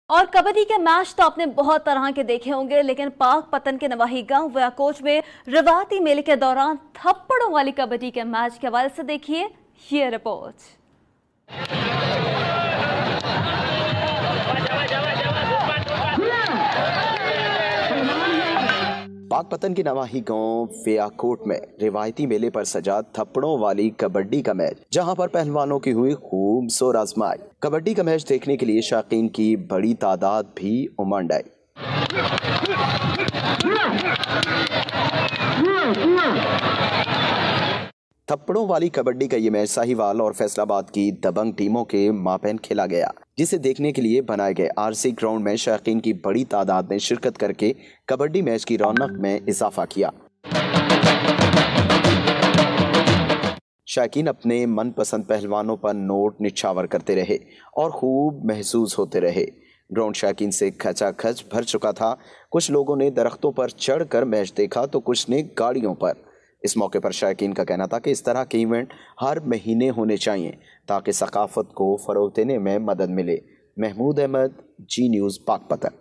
और कबड्डी के मैच तो आपने बहुत तरह के देखे होंगे, लेकिन पाक पतन के नवाही गांव व्याकोच में रिवायती मेले के दौरान थप्पड़ों वाली कबड्डी के मैच के हवाले से देखिए ये रिपोर्ट। पाकपतन के नवाही गांव व्याकोट में रिवायती मेले पर सजा थप्पड़ों वाली कबड्डी का मैच, जहां पर पहलवानों की हुई खूब जोर आजमाई। कबड्डी का मैच देखने के लिए शौकीन की बड़ी तादाद भी उमड़ आई। थप्पड़ों वाली कबड्डी का ये मैच साहिवाल और फैसलाबाद की दबंग टीमों के मापेन खेला गया, जिसे देखने के लिए बनाए गए आरसी ग्राउंड में शौकीन की बड़ी तादाद ने शिरकत करके कबड्डी मैच की रौनक में इजाफा किया। शौकीन अपने मनपसंद पहलवानों पर नोट निछावर करते रहे और खूब महसूस होते रहे। ग्राउंड शौकीन से खचाखच भर चुका था। कुछ लोगों ने दरख्तों पर चढ़कर मैच देखा तो कुछ ने गाड़ियों पर। इस मौके पर शौकीन का कहना था कि इस तरह के इवेंट हर महीने होने चाहिए ताकि सकाफत को फरोग देने में मदद मिले। महमूद अहमद, जी न्यूज़, पाकपतन।